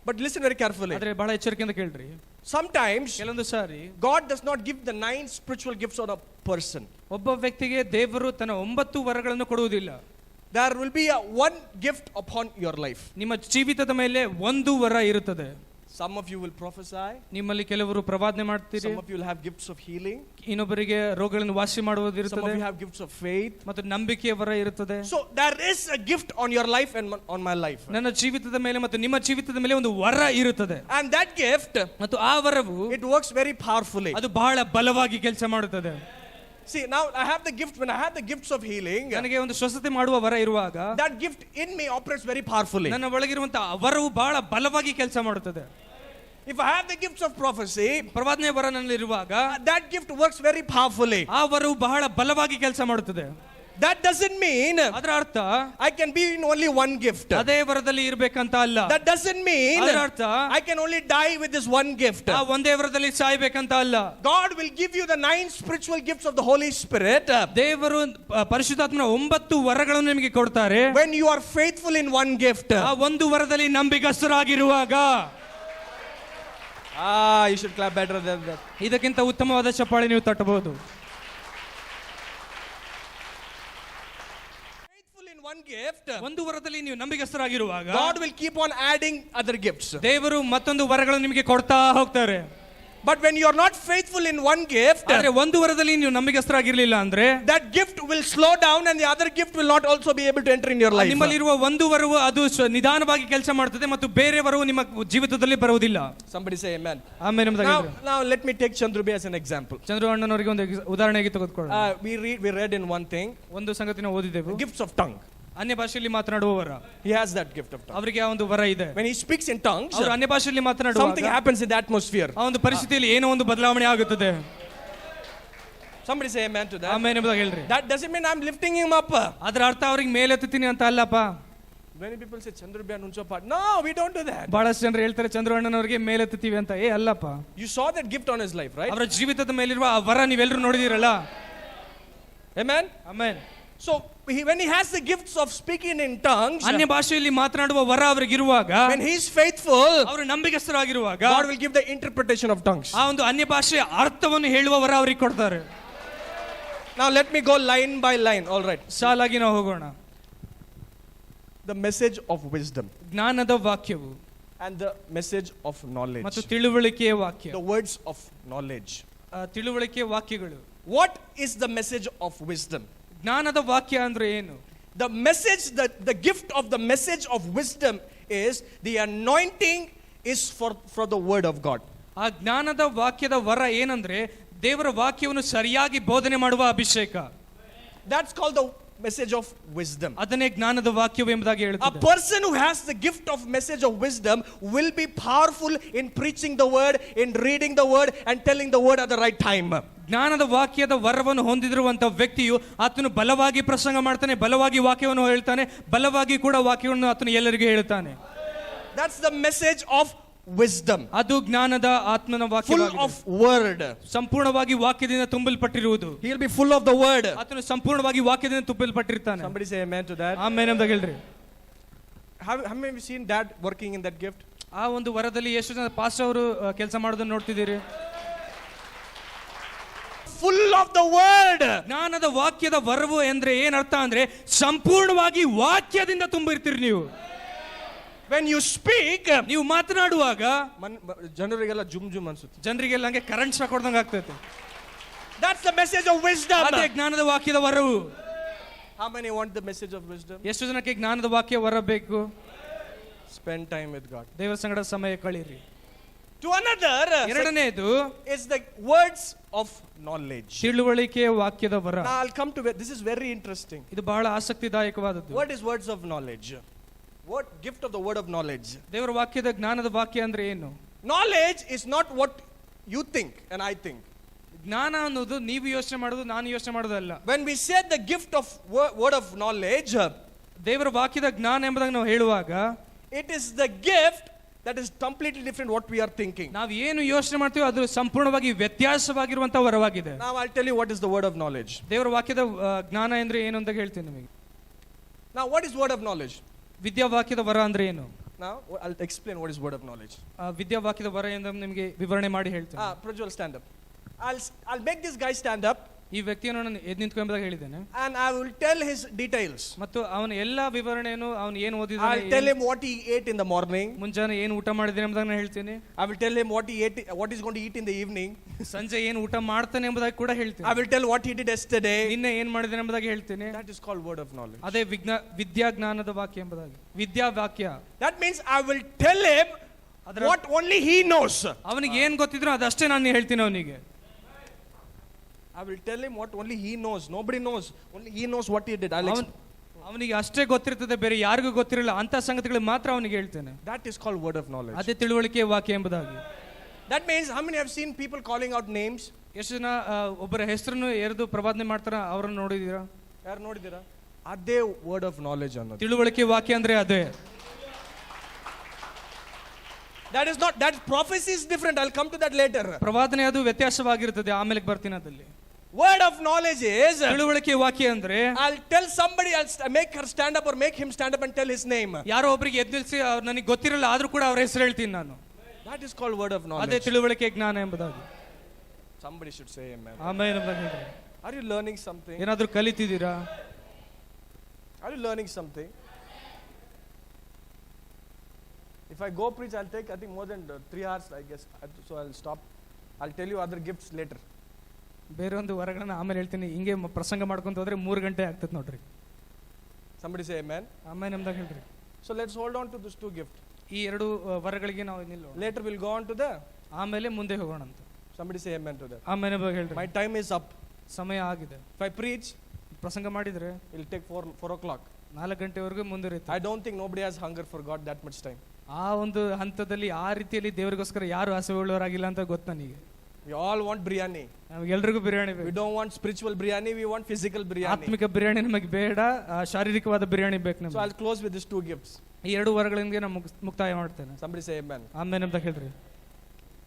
But listen very carefully. ಆದರೆ ಬಹಳ ಎಚ್ಚರಿಕೆಯಿಂದ ಕೇಳ್ರಿ. Sometimes ಕೆಲವೊಂದು ಸಾರಿ God does not give the 9 spiritual gifts on a person. ಒಬ್ಬ ವ್ಯಕ್ತಿಗೆ ದೇವರು ತನ್ನ 9 ವರಗಳನ್ನು ಕೊಡುವುದಿಲ್ಲ. There will be one gift upon your life. ನಿಮ್ಮ ಜೀವಿತದ ಮೇಲೆ ಒಂದು ವರ ಇರುತ್ತದೆ. Some of you will prophesy. ನಿಮ್ಮಲ್ಲಿ ಕೆಲವರು ಪ್ರವಾದನೆ ಮಾಡ್ತೀರಿ. Some of you will have gifts of healing. ಇನ್ನೊಬ್ಬರಿಗೆ ರೋಗಗಳನ್ನು ವಾಸಿ ಮಾಡುವುದು ಇರುತ್ತದೆ. Some of you have gifts of faith. ಮತ್ತು ನಂಬಿಕೆಯ ವರ ಇರುತ್ತದೆ. So there is a gift on your life and on my life. ನನ್ನ ಜೀವಿತದ ಮೇಲೆ ಮತ್ತು ನಿಮ್ಮ ಜೀವಿತದ ಮೇಲೆ ಒಂದು ವರ ಇರುತ್ತದೆ. And that gift, ಮತ್ತು ಆ ವರವು it works very powerfully. ಅದು ಬಹಳ ಬಲವಾಗಿ ಕೆಲಸ ಮಾಡುತ್ತದೆ. See, now I have the gift. When I have the gifts of healing, ನನಗೆ ಒಂದು ಸ್ವಸ್ಥತೆ ಮಾಡುವ ವರ ಇರುವಾಗ that gift in me operates very powerfully. ನನ್ನ ಒಳಗಿರುವಂತಹ ವರವು ಬಹಳ ಬಲವಾಗಿ ಕೆಲಸ ಮಾಡುತ್ತದೆ. If I have the gifts of prophecy, ಪ್ರವಾದನೆ ವರ ನನ್ನಲ್ಲಿ ಇರುವಾಗ that gift works very powerfully. ಆ ವರವು ಬಹಳ ಬಲವಾಗಿ ಕೆಲಸ ಮಾಡುತ್ತದೆ. That doesn't mean ಅದರ ಅರ್ಥ I can be in only one gift. ಅದೇ ವರದಲ್ಲಿ ಇರಬೇಕಂತ ಅಲ್ಲ. That doesn't mean ಅದರ ಅರ್ಥ I can only die with this one gift. ಆ ಒಂದೇ ವರದಲ್ಲಿ ಸಾಯಬೇಕಂತ ಅಲ್ಲ. God will give you the 9 spiritual gifts of the Holy Spirit. ದೇವರು ಪರಿಶುದ್ಧಾತ್ಮನ 9 ವರಗಳನ್ನು ನಿಮಗೆ ಕೊಡ್ತಾರೆ. When you are faithful in one gift. ಆ ಒಂದು ವರದಲ್ಲಿ ನಂಬಿಗಸ್ತರಾಗಿರುವಾಗ. You should clap better than that. ಇದಕ್ಕಿಂತ ಉತ್ತಮವಾದ ಚಪ್ಪಾಳೆ ನೀವು ತಟ್ಟಬಹುದು. Faithful in one gift. ಒಂದು ವರದಲ್ಲಿ ನೀವು ನಂಬಿಗಸ್ತರಾಗಿರುವಾಗ God will keep on adding other gifts. ದೇವರು ಮತ್ತೊಂದು ವರಗಳನ್ನು ನಿಮಗೆ ಕೊಡ್ತಾ ಹೋಗ್ತಾರೆ. But when you are not faithful in one gift, ಆದ್ರೆ ಒಂದು ವರದಲ್ಲಿ ನೀವು ನಂಬಿಗಸ್ತರಾಗಿರ್ಲಿಲ್ಲ ಅಂದ್ರೆ that gift will slow down and the other gift will not also be able to enter in your life. ನಿಮ್ಮಲ್ಲಿರುವ ಒಂದು ವರವು ಅದು ನಿಧಾನವಾಗಿ ಕೆಲಸ ಮಾಡ್ತದೆ ಮತ್ತು ಬೇರೆ ವರವು ನಿಮ್ಮ ಜೀವಿತದಲ್ಲಿ ಬರುವುದಿಲ್ಲ. Somebody say amen. ಆಮೇಲೆ Now let me take Chandrubi as an example. Chandru ಅಣ್ಣನವರಿಗೆ ಒಂದು ಉದಾಹರಣೆಗೆ ತೆಗೆದುಕೊಳ್ಳೋಣ. We read in one thing, ಒಂದು ಸಂಗತಿನ ಓದಿದೆವು, gifts of tongue. ಅನ್ಯ ಭಾಷೆಯಲ್ಲಿ ಮಾತನಾಡುವ ವರ. He has that gift of tongue. ಅವರಿಗೆ ಆ ಒಂದು ವರ ಇದೆ. When he speaks in tongues, ಅವರು ಅನ್ಯ ಭಾಷೆಯಲ್ಲಿ ಮಾತನಾಡುವಾಗ something happens in the atmosphere. ಆ ಒಂದು ಪರಿಸ್ಥಿತಿಯಲ್ಲಿ ಏನೋ ಒಂದು ಬದಲಾವಣೆ ಆಗುತ್ತದೆ. Somebody say amen to that. ಆಮೇಲೆ ಎಂಬುದಾಗಿ ಹೇಳ್ರಿ. That doesn't mean I'm lifting him up. ಅದರ ಅರ್ಥ ಅವ್ರಿಗೆ ಮೇಲೆತ್ತುತ್ತೀನಿ ಅಂತ ಅಲ್ಲಪ್ಪ. Many people say Chandrubi Anuncho part. No, we don't do that. ಬಹಳಷ್ಟು ಜನರು ಹೇಳ್ತಾರೆ ಚಂದ್ರು ಅಣ್ಣನವರಿಗೆ ಮೇಲೆತ್ತುತ್ತೀವಿ ಅಂತ. ಅಲ್ಲಪ್ಪ. You saw that gift on his life, right? ಅವರ ಜೀವಿತದ ಮೇಲಿರುವ ಆ ವರ ನೀವೆಲ್ಲರೂ ನೋಡಿದಿರಲ್ಲ. Amen. Amen. So when he has the gifts of speaking in tongues, ಅನ್ಯ ಭಾಷೆಯಲ್ಲಿ ಮಾತನಾಡುವ ವರ ಅವರಿಗೆ ಇರುವಾಗ, when he is faithful, ಅವರು ನಂಬಿಗಸ್ತರಾಗಿರುವಾಗ God will give the interpretation of tongues. ಆ ಒಂದು ಅನ್ಯ ಭಾಷೆಯ ಅರ್ಥವನ್ನು ಹೇಳುವ ವರ ಅವರಿಗೆ ಕೊಡ್ತಾರೆ. Now let me go line by line. All right. ಸಾಲಾಗಿ ನಾವು ಹೋಗೋಣ. The message of wisdom ಜ್ಞಾನದ ವಾಕ್ಯವು and the message of knowledge. ಮತ್ತು ತಿಳುವಳಿಕೆಯ ವಾಕ್ಯ. The words of knowledge. ತಿಳುವಳಿಕೆಯ ವಾಕ್ಯಗಳು. What is the message of wisdom? ಜ್ಞಾನದ ವಾಕ್ಯ ಅಂದ್ರೆ ಏನು? The message, the gift of the message of wisdom is the anointing is for the word of God. ಆ ಜ್ಞಾನದ ವಾಕ್ಯದ ವರ ಏನಂದ್ರೆ ದೇವರ ವಾಕ್ಯವನ್ನು ಸರಿಯಾಗಿ ಬೋಧನೆ ಮಾಡುವ ಅಭಿಷೇಕ. That's called the message of wisdom. ಅದನ್ನೇ ಜ್ಞಾನದ ವಾಕ್ಯವು ಎಂಬುದಾಗಿ A ಹೇಳುತ್ತದೆ. person who has the gift of message of wisdom will be powerful in preaching the word, in reading the word and telling the word at the right time. ಜ್ಞಾನದ ವಾಕ್ಯದ ವರವನ್ನು ಹೊಂದಿರುವಂತಹ ವ್ಯಕ್ತಿಯು ಆತನು ಬಲವಾಗಿ ಪ್ರಸಂಗ ಮಾಡ್ತಾನೆ, ಬಲವಾಗಿ ವಾಕ್ಯವನ್ನು ಹೇಳ್ತಾನೆ, ಬಲವಾಗಿ ಕೂಡ ವಾಕ್ಯವನ್ನು ಆತನು ಎಲ್ಲರಿಗೂ ಹೇಳ್ತಾನೆ. That's the message of wisdom. ಅದು ಜ್ಞಾನದ ಆತ್ಮನ Full ವಾಕ್ಯವಾಗಿದೆ. of word. ಸಂಪೂರ್ಣವಾಗಿ ವಾಕ್ಯದಿಂದ ತುಂಬಲ್ಪಟ್ಟಿರುವುದು. He'll be full of the word. ಆತನು ಸಂಪೂರ್ಣವಾಗಿ ವಾಕ್ಯದಿಂದ ತುಂಬಲ್ಪಟ್ಟಿರ್ತಾನೆ. Somebody say amen to that. ಆಮೇಲೆ ಎಂಬುದಾಗಿ ಹೇಳ್ರಿ. How many have you seen dad working in that gift? ಆ ಒಂದು ವರದಲ್ಲಿ ಎಷ್ಟು ಜನ ಪಾಸ್ಟರ್ ಅವರು ಕೆಲಸ ಮಾಡೋದನ್ನ ನೋಡ್ತಿದ್ದೀರಿ? Full of the word. ಜ್ಞಾನದ ವಾಕ್ಯದ ವರವು ಅಂದ್ರೆ ಏನರ್ಥ ಅಂದ್ರೆ ಸಂಪೂರ್ಣವಾಗಿ ವಾಕ್ಯದಿಂದ ತುಂಬಿರ್ತೀರಿ ನೀವು. When you speak, ನೀವು ಮಾತನಾಡುವಾಗ ಜನರಿಗೆಲ್ಲ ಜುಮ್ ಜುಮ್ ಅನ್ಸುತ್ತೆ. ಜನರಿಗೆಲ್ಲ ಹಂಗೆ ಕರೆಂಟ್ ಶಾಕ್ ಹೊಡೆದಂಗೆ ಆಗ್ತೈತೆ. That's the message of wisdom. ಅದೇ ಜ್ಞಾನದ ವಾಕ್ಯದ ವರವು. How many want the message of wisdom? ಎಷ್ಟು ಜನಕ್ಕೆ ಜ್ಞಾನದ ವಾಕ್ಯ ವರ ಬೇಕು? Spend time with God. ದೇವರ ಸಂಗಡ ಸಮಯ ಕಳೀರಿ. To another, ಎರಡನೇದು is the words of knowledge. ತಿಳುವಳಿಕೆಯ ವಾಕ್ಯದ ವರ. Now I'll come to it. This is very interesting. ಇದು ಬಹಳ ಆಸಕ್ತಿದಾಯಕವಾದದ್ದು. What is words of knowledge? What gift of the word of knowledge? ದೇವರ ವಾಕ್ಯದ ಜ್ಞಾನದ ವಾಕ್ಯ ಅಂದ್ರೆ ಏನು? Knowledge is not what you think and I think. ಜ್ಞಾನ ಅನ್ನೋದು ನೀವು ಯೋಚನೆ ಮಾಡೋದು, ನಾನು ಯೋಚನೆ ಮಾಡೋದಲ್ಲ. When we say the gift of word of knowledge, ದೇವರ ವಾಕ್ಯದ ಜ್ಞಾನ ಎಂಬುದಾಗಿ ನಾವು ಹೇಳುವಾಗ, it is the gift that is completely different what we are thinking. ನಾವು ಏನು ಯೋಚನೆ ಮಾಡ್ತೀವಿ ಅದು ಸಂಪೂರ್ಣವಾಗಿ ವ್ಯತ್ಯಾಸವಾಗಿರುವಂತಹ ವರವಾಗಿದೆ. Now I'll tell you what is the word of knowledge. ದೇವರ ವಾಕ್ಯದ ಜ್ಞಾನ ಅಂದ್ರೆ ಏನು ಅಂತ ಹೇಳ್ತೀನಿ ನಿಮಗೆ. Now what is word of knowledge? ವಿದ್ಯಾವಾಕ್ಯದ ವರ ಅಂದ್ರೆ ಏನು? Now I'll explain what is word of knowledge. ವಿದ್ಯಾವಾಕ್ಯದ ವರ ಎಂದು ನಿಮಗೆ ವಿವರಣೆ ಮಾಡಿ ಹೇಳ್ತೇನೆ. Prajwal, stand up. I'll make this guy stand up. ಈ ವ್ಯಕ್ತಿಯನ್ನು ನಾನು ಎದ್ದು ನಿಂತ್ಕೊಂಬುದಾಗಿ ಹೇಳಿದ್ದೇನೆ. And I will tell his details. ಮತ್ತು ಅವನ ಎಲ್ಲಾ ವಿವರಣೆಯನ್ನು ಅವನು ಏನು ಓದಿದ್ದಾನೆ, I'll tell him what he ate in the morning. ಮುಂಜಾನೆ ಏನು ಊಟ ಮಾಡಿದ್ದಾನೆ ಎಂಬುದಾಗಿ ನಾನು ಹೇಳ್ತೀನಿ. I will tell him what he ate, what he's going to eat in the evening. ಸಂಜೆ ಏನು ಊಟ ಮಾಡ್ತಾನೆ ಎಂಬುದಾಗಿ ಕೂಡ ಹೇಳ್ತೀನಿ. I will tell what he did yesterday. ನಿನ್ನೆ ಏನು ಮಾಡಿದ್ದಾನೆ ಎಂಬುದಾಗಿ ಹೇಳ್ತೀನಿ. That is called word of knowledge. ಅದೇ ವಿದ್ಯಾಜ್ಞಾನದ ವಾಕ್ಯ ಎಂಬುದಾಗಿ. ವಿದ್ಯಾವಾಕ್ಯ. That means I will tell him what only he knows. ಅವನಿಗೆ ಏನು ಗೊತ್ತಿದ್ರೋ ಅದಷ್ಟೇ ನಾನು ಹೇಳ್ತೀನಿ ಅವನಿಗೆ. I will tell him what only he knows. Nobody knows. Only he knows what he did. ಅವನಿಗೆ ಅಷ್ಟೇ ಗೊತ್ತಿರ್ತದೆ, ಬೇರೆ ಯಾರಿಗೂ ಗೊತ್ತಿರಲ್ಲ ಅಂತ ಸಂಗತಿಗಳು ಮಾತ್ರ ಅವನಿಗೆ ಹೇಳ್ತೇನೆ. That is called word of knowledge. ಅದೇ ತಿಳುವಳಿಕೆಯ ವಾಕ್ಯ ಎಂಬುದಾಗಿ. That means how many have seen people calling out names? ಎಷ್ಟು ಜನ ಒಬ್ಬರ ಹೆಸರನ್ನು ಎರೆದು ಪ್ರವಾದನೆ ಮಾಡ್ತಾರ, ಅವರನ್ನು ನೋಡಿದೀರಾ? ಯಾರು ನೋಡಿದೀರಾ? ಅದೇ word of knowledge ಅನ್ನೋದು. ತಿಳುವಳಿಕೆ ವಾಕ್ಯ ಅಂದ್ರೆ ಅದೇ. That is not, that prophecy is different. I'll come to that later. ಪ್ರವಾದನೆ ಅದು ವ್ಯತ್ಯಾಸವಾಗಿರುತ್ತದೆ, ಆಮೇಲೆ ಬರ್ತೀನಿ ಅದಲ್ಲಿ. Word of knowledge is, ತಿಳುವಳಿಕೆ ವಾಕ್ಯ ಅಂದ್ರೆ, I'll tell somebody, I'll make her stand up or make him stand up and tell his name. ಯಾರೋ ಒಬ್ಬರಿಗೆ ಎದ್ದಿಸಿ ನನಗೆ ಗೊತ್ತಿರಲ್ಲ ಆದ್ರೂ ಕೂಡ ಅವರ ಹೆಸರು ಹೇಳ್ತೀನಿ ನಾನು. That is called word of knowledge. ಅದೇ ತಿಳುವಳಿಕೆ ಜ್ಞಾನ ಎಂಬುದಾಗಿ. Somebody should say amen. ಆಮೇಲೆ Are you learning something? ಏನಾದ್ರೂ ಕಲಿತಿದ್ದೀರಾ? Are you learning something? If I go preach, I'll take, I think, more than 3 hours, I guess. So I'll stop. I'll tell you other gifts later. ಬೇರೆ ಒಂದು ವರಗಳನ್ನ ಆಮೇಲೆ ಹೇಳ್ತೀನಿ. ಹಿಂಗೆ ಪ್ರಸಂಗ ಮಾಡ್ಕೊಂತ ಹೋದ್ರೆ 3 ಗಂಟೆ ಆಗ್ತದೆ ನೋಡ್ರಿ. Somebody say amen. ಆಮೇಲೆ ನಮ್ದಾಗ ಹೇಳ್ರಿ. So let's hold on to these 2 gifts. ಈ 2 ವರಗಳಿಗೆ ನಾವು ನಿಲ್ಲೋಣ. Later we'll go on to the. ಆಮೇಲೆ ಮುಂದೆ ಹೋಗೋಣ ಅಂತ. Somebody say amen to that. ಆಮೇಲೆ ಹೇಳ್ರಿ. My time is up. ಸಮಯ ಆಗಿದೆ. If I preach, ಪ್ರಸಂಗ ಮಾಡಿದ್ರೆ it'll take 4 o'clock. 4 ಗಂಟೆವರೆಗೂ ಮುಂದಿರುತ್ತೆ. I don't think nobody has hunger for God that much time. ಆ ಒಂದು ಹಂತದಲ್ಲಿ ಆ ರೀತಿಯಲ್ಲಿ ದೇವರಿಗೋಸ್ಕರ ಯಾರು ಹಸಿವುಳ್ಳವರಾಗಿಲ್ಲ ಅಂತ ಗೊತ್ತು ನನಗೆ. We all want biryani. ನಮಗೆಲ್ರಿಗೂ biryani ಬೇಕು. We don't want spiritual biryani, we want physical biryani. ಆತ್ಮಿಕ ಬಿರಿಯಾನಿ ನಮಗೆ ಬೇಡ, ಶಾರೀರಿಕವಾದ ಬಿರಿಯಾನಿ ಬೇಕು ನಮಗೆ. So I'll close with these 2 gifts. ಈ 2 ವರಗಳಿಗೆ ನಾನು ಮುಕ್ತಾಯ ಮಾಡ್ತೇನೆ. Somebody say amen. ಆಮೇಲೆ ನಮ್ದಾಗ ಹೇಳ್ರಿ.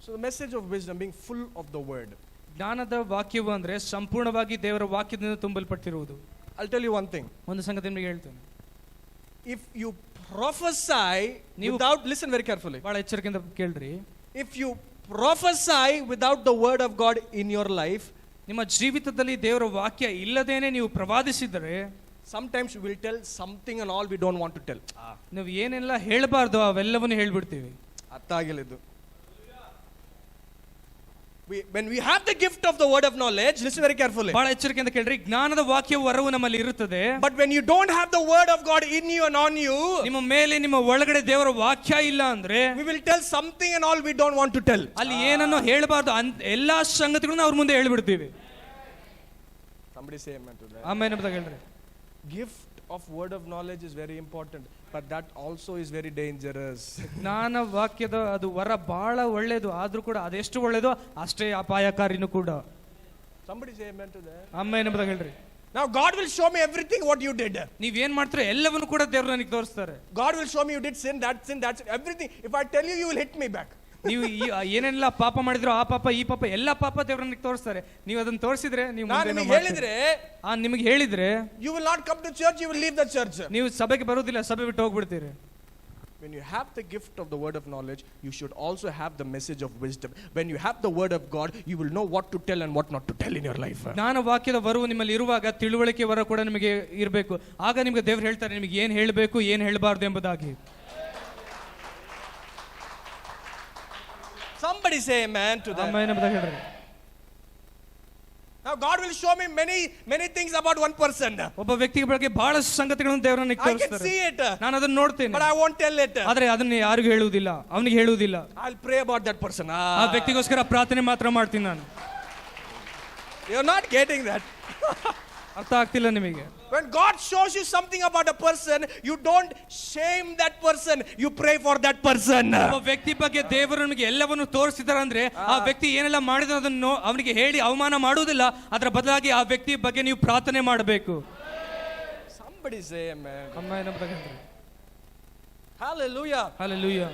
So the message of wisdom, being full of the word. ಜ್ಞಾನದ ವಾಕ್ಯವು ಅಂದ್ರೆ ಸಂಪೂರ್ಣವಾಗಿ ದೇವರ ವಾಕ್ಯದಿಂದ ತುಂಬಲ್ಪಟ್ಟಿರುವುದು. I'll tell you one thing. ಒಂದು ಸಂಗತಿ ನಿಮಗೆ ಹೇಳ್ತೇನೆ. If you prophesy without, listen very carefully. ಬಹಳ ಎಚ್ಚರಿಕೆಯಿಂದ ಕೇಳ್ರಿ. If you prophesy without the word of God in your life, ನಿಮ್ಮ ಜೀವಿತದಲ್ಲಿ ದೇವರ ವಾಕ್ಯ ಇಲ್ಲದೇನೆ ನೀವು ಪ್ರವಾದಿಸಿದರೆ, sometimes we will tell something and all we don't want to tell. ನೀವು ಏನೆಲ್ಲ ಹೇಳಬಾರ್ದು ಅವೆಲ್ಲವನ್ನು ಹೇಳ್ಬಿಡ್ತೀವಿ. ಅರ್ಥ ಆಗಿಲ್ಲ ಇದು. When we have the gift of the word of knowledge, listen very carefully. ಬಹಳ ಎಚ್ಚರಿಕೆಯಿಂದ ಕೇಳ್ರಿ. ಜ್ಞಾನದ ವಾಕ್ಯ ವರವು ನಮ್ಮಲ್ಲಿ ಇರುತ್ತದೆ. But when you don't have the word of God in you and on you, ನಿಮ್ಮ ಮೇಲೆ ನಿಮ್ಮ ಒಳಗಡೆ ದೇವರ ವಾಕ್ಯ ಇಲ್ಲ ಅಂದ್ರೆ, we will tell something and all we don't want to tell. ಅಲ್ಲಿ ಏನನ್ನು ಹೇಳಬಾರ್ದು ಎಲ್ಲಾ ಸಂಗತಿಗಳನ್ನ ಅವ್ರ ಮುಂದೆ ಹೇಳ್ಬಿಡ್ತೀವಿ. Somebody say amen to that. ಆಮೇಲೆ ನಮ್ದಾಗ ಹೇಳ್ರಿ. Gift of word of knowledge is very important, but that also is very dangerous. ಜ್ಞಾನ ವಾಕ್ಯದ ಅದು ವರ ಬಹಳ ಒಳ್ಳೇದು, ಆದ್ರೂ ಕೂಡ ಅದೆಷ್ಟು ಒಳ್ಳೇದು ಅಷ್ಟೇ ಅಪಾಯಕಾರಿನೂ ಕೂಡ. Somebody say amen to that. ಆಮೇಲೆ ನಮ್ದಾಗ ಹೇಳ್ರಿ. Now God will show me everything what you did. ನೀವೇನ್ ಮಾಡ್ತೀರೋ ಎಲ್ಲವನ್ನು ಕೂಡ ದೇವರು ನನಗೆ ತೋರಿಸ್ತಾರೆ. God will show me you did sin, that sin, that's everything. If I tell you, you will hit me back. ನೀವು ಏನೆಲ್ಲ ಪಾಪ ಮಾಡಿದ್ರು ಆ ಪಾಪ ಈ ಪಾಪ ಎಲ್ಲ ಪಾಪ ದೇವರು ನನಗೆ ತೋರಿಸ್ತಾರೆ. ನೀವು ಅದನ್ನ ತೋರಿಸಿದ್ರೆ ನೀವು ನಿಮಗೆ ಹೇಳಿದ್ರೆ you will not come to church, you will leave the church. ನೀವು ಸಭೆಗೆ ಬರೋದಿಲ್ಲ, ಸಭೆ ಬಿಟ್ಟು ಹೋಗ್ಬಿಡ್ತೀರಿ. When you have the gift of the word of knowledge, you should also have the message of wisdom. When you have the word of God, you will know what to tell and what not to tell in your life. ಜ್ಞಾನ ವಾಕ್ಯದ ವರವು ನಿಮ್ಮಲ್ಲಿ ಇರುವಾಗ ತಿಳುವಳಿಕೆ ವರ ಕೂಡ ನಿಮಗೆ ಇರಬೇಕು. ಆಗ ನಿಮಗೆ ದೇವರು ಹೇಳ್ತಾರೆ ನಿಮಗೆ ಏನು ಹೇಳಬೇಕು ಏನು ಹೇಳಬಾರ್ದು ಎಂಬುದಾಗಿ. Somebody say amen to that. ಆಮೇಲೆ ನಮ್ದಾಗ ಹೇಳ್ರಿ. Now God will show me many things about one person. ಒಬ್ಬ ವ್ಯಕ್ತಿಯ ಬಗ್ಗೆ ಬಹಳಷ್ಟು ಸಂಗತಿಗಳನ್ನು ದೇವರು ನನಗೆ ತೋರಿಸ್ತಾರೆ. I can see it. ನಾನು ಅದನ್ನ ನೋಡ್ತೇನೆ. But I won't tell it. ಆದ್ರೆ ಅದನ್ನ ಯಾರಿಗೂ ಹೇಳುವುದಿಲ್ಲ, ಅವನಿಗೆ ಹೇಳುವುದಿಲ್ಲ. I'll pray about that person. ಆ ವ್ಯಕ್ತಿಗೋಸ್ಕರ ಪ್ರಾರ್ಥನೆ ಮಾತ್ರ ಮಾಡ್ತೀನಿ ನಾನು. You're not getting that. ಅರ್ಥ ಆಗ್ತಿಲ್ಲ ನಿಮಗೆ. When God shows you something about a person, you don't shame that person, you pray for that person. ಒಬ್ಬ ವ್ಯಕ್ತಿ ಬಗ್ಗೆ ದೇವರು ನಮಗೆ ಎಲ್ಲವನ್ನು ತೋರಿಸಿದ್ದಾರೆ ಅಂದ್ರೆ ಆ ವ್ಯಕ್ತಿ ಏನೆಲ್ಲ ಮಾಡಿದ ಅದನ್ನು ಅವನಿಗೆ ಹೇಳಿ ಅವಮಾನ ಮಾಡುವುದಿಲ್ಲ, ಅದರ ಬದಲಾಗಿ ಆ ವ್ಯಕ್ತಿ ಬಗ್ಗೆ ನೀವು ಪ್ರಾರ್ಥನೆ ಮಾಡಬೇಕು. Somebody say amen. Hallelujah. Hallelujah.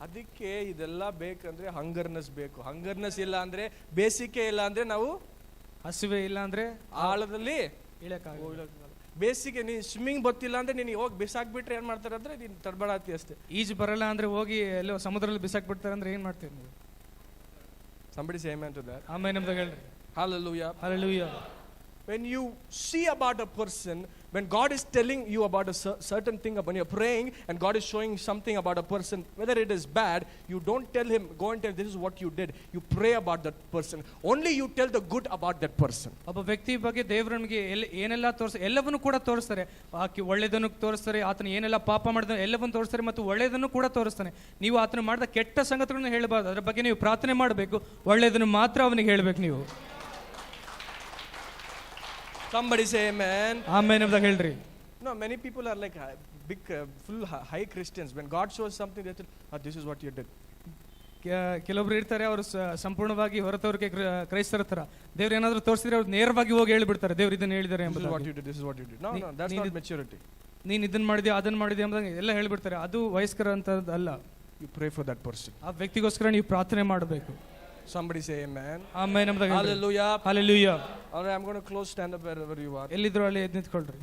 ಅದಕ್ಕೆ ಇದೆಲ್ಲ ಬೇಕಂದ್ರೆ ಹಂಗರ್ನೆಸ್ ಬೇಕು. ಹಂಗರ್ನೆಸ್ ಇಲ್ಲ ಅಂದ್ರೆ, ಬೇಸಿಗೆ ಇಲ್ಲ ಅಂದ್ರೆ ನಾವು ಹಸಿವೆ ಇಲ್ಲ ಅಂದ್ರೆ ಆಳದಲ್ಲಿ ಬೇಸಿಗೆ ನೀನ್ ಸ್ವಿಮ್ಮಿಂಗ್ ಗೊತ್ತಿಲ್ಲ ಅಂದ್ರೆ ನೀನು ಹೋಗಿ ಬಿಸಾಕ್ಬಿಟ್ರೆ ಏನ್ ಮಾಡ್ತಾರೆ ಅಂದ್ರೆ ನೀನ್ ತಡಬಡಾತಿ ಅಷ್ಟೇ. ಈಜು ಬರಲ್ಲ ಅಂದ್ರೆ ಹೋಗಿ ಎಲ್ಲೋ ಸಮುದ್ರದಲ್ಲಿ ಬಿಸಾಕ್ಬಿಡ್ತಾರೆ ಅಂದ್ರೆ ಏನ್ ಮಾಡ್ತೀರಿ ನೀವು? Somebody say amen to that. ಆಮೇಲೆ ನಮ್ದಾಗ ಹೇಳ್ರಿ. Hallelujah. Hallelujah. When you see about a person, when God is telling you about a certain thing, when you're praying and God is showing something about a person, whether it is bad, you don't tell him, go and tell this is what you did. You pray about that person. Only you tell the good about that person. ಒಬ್ಬ ವ್ಯಕ್ತಿ ಬಗ್ಗೆ ದೇವರು ನಮಗೆ ಏನೆಲ್ಲ ಎಲ್ಲವನ್ನೂ ಕೂಡ ತೋರಿಸ್ತಾರೆ. ಒಳ್ಳೆಯದನ್ನು ತೋರಿಸ್ತಾರೆ, ಆತನ ಏನೆಲ್ಲ ಪಾಪ ಮಾಡಿದ ಎಲ್ಲವನ್ನು ತೋರಿಸ್ತಾರೆ ಮತ್ತು ಒಳ್ಳೆಯದನ್ನು ಕೂಡ ತೋರಿಸ್ತಾನೆ. ನೀವು ಆತನ ಮಾಡಿದ ಕೆಟ್ಟ ಸಂಗತಿಗಳನ್ನು ಹೇಳಬಾರ್ದು, ಅದರ ಬಗ್ಗೆ ನೀವು ಪ್ರಾರ್ಥನೆ ಮಾಡಬೇಕು. ಒಳ್ಳೆಯದನ್ನು ಮಾತ್ರ ಅವನಿಗೆ ಹೇಳಬೇಕು ನೀವು. Somebody say amen. ಆಮೇಲೆ ನಮ್ದಾಗ ಹೇಳ್ರಿ. No, many people are like big full high Christians. When God shows something, they tell, oh, this is what you did. ಕೆಲವೊಬ್ರು ಇರ್ತಾರೆ, ಅವರು ಸಂಪೂರ್ಣವಾಗಿ ಹೊರತವ್ರಿಗೆ ಕ್ರೈಸ್ತರ ತರ ದೇವ್ರು ಏನಾದ್ರು ತೋರಿಸಿದ್ರೆ ಅವ್ರು ನೇರವಾಗಿ ಹೋಗಿ ಹೇಳ್ಬಿಡ್ತಾರೆ, ದೇವ್ರು ಇದನ್ನ ಹೇಳಿದ್ದಾರೆ ಎಂಬುದು. This is what you did. No, that's not maturity. ನೀನು ಇದನ್ನ ಮಾಡಿದ್ಯಾ ಅದನ್ನ ಮಾಡಿದ್ಯಾ ಎಂಬುದಾಗಿ ಎಲ್ಲ ಹೇಳ್ಬಿಡ್ತಾರೆ. ಅದು ವಯಸ್ಕರ ಅಂತ ಅಲ್ಲ. You pray for that person. ಆ ವ್ಯಕ್ತಿಗೋಸ್ಕರ ನೀವು ಪ್ರಾರ್ಥನೆ ಮಾಡಬೇಕು. Somebody say amen. ಆಮೇಲೆ ನಮ್ದಾಗ Hallelujah. Hallelujah. All right, I'm going to close. Stand up wherever you are. ಎಲ್ಲಿದ್ರು ಅಲ್ಲಿ ಎದ್ದು ನಿಂತ್ಕೊಳ್ರಿ.